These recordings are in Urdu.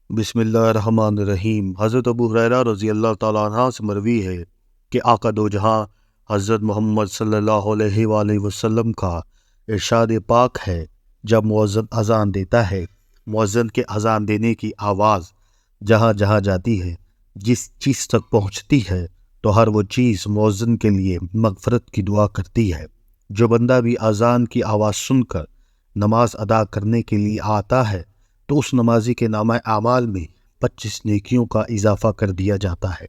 بسم اللہ الرحمن الرحیم۔ حضرت ابو ہریرہ رضی اللہ تعالیٰ عنہ سے مروی ہے کہ آقا دو جہاں حضرت محمد صلی اللہ علیہ وآلہ وسلم کا ارشاد پاک ہے، جب مؤذن اذان دیتا ہے، مؤذن کے اذان دینے کی آواز جہاں جہاں جاتی ہے، جس چیز تک پہنچتی ہے تو ہر وہ چیز مؤذن کے لیے مغفرت کی دعا کرتی ہے۔ جو بندہ بھی اذان کی آواز سن کر نماز ادا کرنے کے لیے آتا ہے تو اس نمازی کے نامہ اعمال میں 25 نیکیوں کا اضافہ کر دیا جاتا ہے۔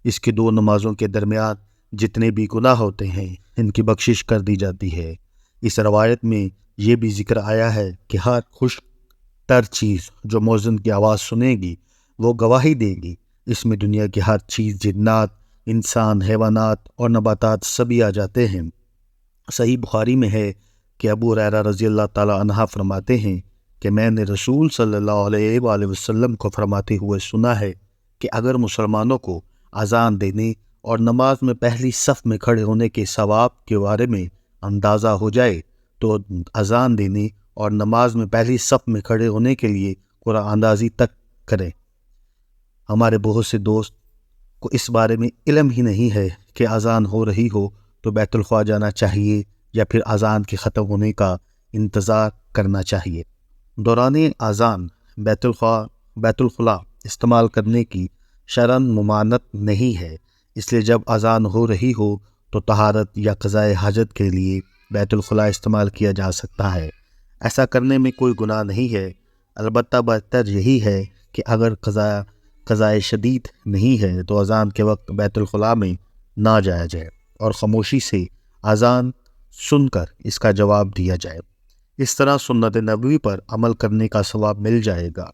اس کی دو نمازوں کے درمیان جتنے بھی گناہ ہوتے ہیں ان کی بخشش کر دی جاتی ہے۔ اس روایت میں یہ بھی ذکر آیا ہے کہ ہر خوش تر چیز جو مؤذن کی آواز سنے گی وہ گواہی دے گی۔ اس میں دنیا کی ہر چیز، جنات، انسان، حیوانات اور نباتات سبھی آ جاتے ہیں۔ صحیح بخاری میں ہے کہ ابو ہریرہ رضی اللہ تعالیٰ عنہ فرماتے ہیں کہ میں نے رسول صلی اللہ علیہ وآلہ وسلم کو فرماتے ہوئے سنا ہے کہ اگر مسلمانوں کو اذان دینے اور نماز میں پہلی صف میں کھڑے ہونے کے ثواب کے بارے میں اندازہ ہو جائے تو اذان دینے اور نماز میں پہلی صف میں کھڑے ہونے کے لیے قرآن اندازی تک کریں۔ ہمارے بہت سے دوست کو اس بارے میں علم ہی نہیں ہے کہ اذان ہو رہی ہو تو بیت الخلاء جانا چاہیے یا پھر اذان کے ختم ہونے کا انتظار کرنا چاہیے۔ دوران اذان بیت الخلاء استعمال کرنے کی شرعاً ممانعت نہیں ہے، اس لیے جب اذان ہو رہی ہو تو طہارت یا قضاء حاجت کے لیے بیت الخلاء استعمال کیا جا سکتا ہے۔ ایسا کرنے میں کوئی گناہ نہیں ہے، البتہ بہتر یہی ہے کہ اگر قضاء شدید نہیں ہے تو اذان کے وقت بیت الخلاء میں نہ جایا جائے اور خاموشی سے اذان سن کر اس کا جواب دیا جائے۔ اس طرح سنت نبوی پر عمل کرنے کا ثواب مل جائے گا۔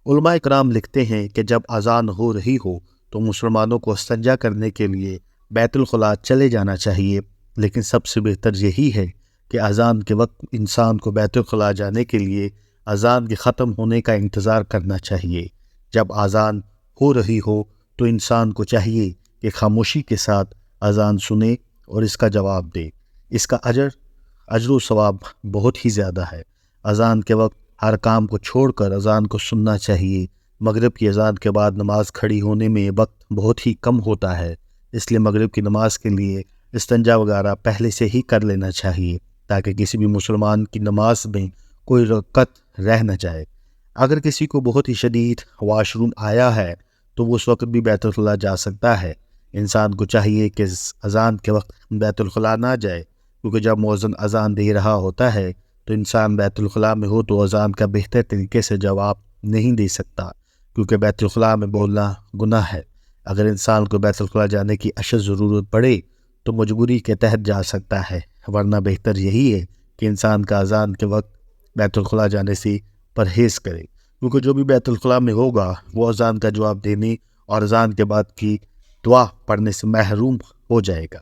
علماء اکرام لکھتے ہیں کہ جب اذان ہو رہی ہو تو مسلمانوں کو استنجا کرنے کے لیے بیت الخلاء چلے جانا چاہیے، لیکن سب سے بہتر یہی ہے کہ اذان کے وقت انسان کو بیت الخلاء جانے کے لیے اذان کے ختم ہونے کا انتظار کرنا چاہیے۔ جب اذان ہو رہی ہو تو انسان کو چاہیے کہ خاموشی کے ساتھ اذان سنے اور اس کا جواب دے۔ اس کا اجر و ثواب بہت ہی زیادہ ہے۔ اذان کے وقت ہر کام کو چھوڑ کر اذان کو سننا چاہیے۔ مغرب کی اذان کے بعد نماز کھڑی ہونے میں وقت بہت ہی کم ہوتا ہے، اس لیے مغرب کی نماز کے لیے استنجا وغیرہ پہلے سے ہی کر لینا چاہیے تاکہ کسی بھی مسلمان کی نماز میں کوئی رکعت رہ نہ جائے۔ اگر کسی کو بہت ہی شدید واش روم آیا ہے تو وہ اس وقت بھی بیت الخلاء جا سکتا ہے۔ انسان کو چاہیے کہ اذان کے وقت بیت الخلاء نہ جائے، کیونکہ جب مؤذن اذان دے رہا ہوتا ہے تو انسان بیت الخلاء میں ہو تو اذان کا بہتر طریقے سے جواب نہیں دے سکتا، کیونکہ بیت الخلاء میں بولنا گناہ ہے۔ اگر انسان کو بیت الخلاء جانے کی اشد ضرورت پڑے تو مجبوری کے تحت جا سکتا ہے، ورنہ بہتر یہی ہے کہ انسان کا اذان کے وقت بیت الخلاء جانے سے پرہیز کرے، کیونکہ جو بھی بیت الخلاء میں ہوگا وہ اذان کا جواب دینے اور اذان کے بعد کی دعا پڑھنے سے محروم ہو جائے گا،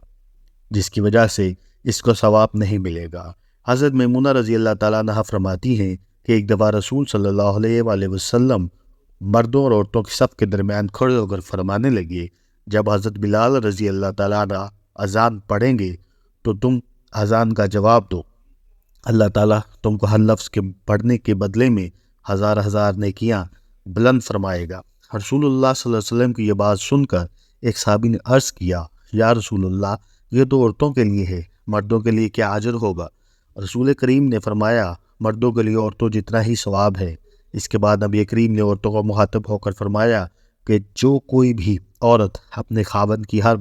جس کی وجہ سے اس کو ثواب نہیں ملے گا۔ حضرت میمونہ رضی اللہ تعالیٰ عنہ فرماتی ہیں کہ ایک دفعہ رسول صلی اللہ علیہ وآلہ وسلم مردوں اور عورتوں کے صف کے درمیان کھڑے ہو کر فرمانے لگے، جب حضرت بلال رضی اللہ تعالیٰ عنہ اذان پڑھیں گے تو تم اذان کا جواب دو، اللہ تعالیٰ تم کو ہر لفظ کے پڑھنے کے بدلے میں ہزار ہزار نیکیاں بلند فرمائے گا۔ رسول اللہ صلی اللہ علیہ وسلم کی یہ بات سن کر ایک صحابی نے عرض کیا، یا رسول اللہ، یہ تو عورتوں کے لیے ہے، مردوں کے لیے کیا اجر ہوگا؟ رسول کریم نے فرمایا، مردوں کے لیے عورتوں جتنا ہی ثواب ہے۔ اس کے بعد نبی کریم نے عورتوں کو مخاطب ہو کر فرمایا کہ جو کوئی بھی عورت اپنے خاوند کی ہر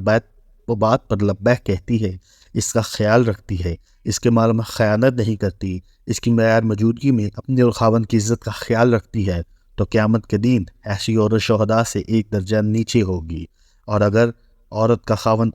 بات پر لبیک کہتی ہے، اس کا خیال رکھتی ہے، اس کے مال میں خیانت نہیں کرتی، اس کی معیار موجودگی میں اپنے اور خاوند کی عزت کا خیال رکھتی ہے، تو قیامت کے دن ایسی عورت شہداء سے ایک درجہ نیچے ہوگی۔ اور اگر عورت کا خاوند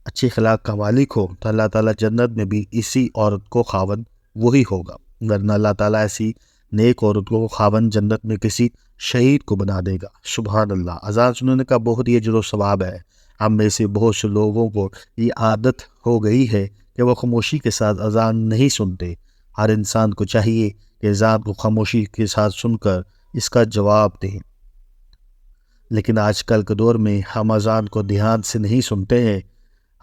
اچھے اخلاق کا مالک ہو تو اللہ تعالیٰ جنت میں بھی اسی عورت کو خاوند وہی ہوگا، ورنہ اللہ تعالیٰ ایسی نیک عورت کو خاوند جنت میں کسی شہید کو بنا دے گا۔ سبحان اللہ۔ اذان سننے کا بہت ہی اجر و ثواب ہے۔ ہم میں سے بہت سے لوگوں کو یہ عادت ہو گئی ہے کہ وہ خاموشی کے ساتھ اذان نہیں سنتے۔ ہر انسان کو چاہیے کہ اذان کو خاموشی کے ساتھ سن کر اس کا جواب دیں، لیکن آج کل کے دور میں ہم اذان کو دھیان سے نہیں سنتے ہیں۔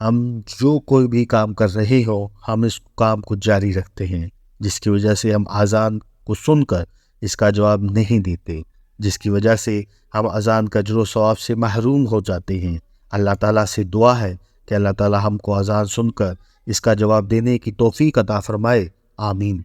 ہم جو کوئی بھی کام کر رہے ہو ہم اس کام کو جاری رکھتے ہیں، جس کی وجہ سے ہم اذان کو سن کر اس کا جواب نہیں دیتے۔ جس کی وجہ سے ہم اذان کا اجر و ثواب سے محروم ہو جاتے ہیں۔ اللہ تعالیٰ سے دعا ہے کہ اللہ تعالیٰ ہم کو اذان سن کر اس کا جواب دینے کی توفیق عطا فرمائے۔ آمین۔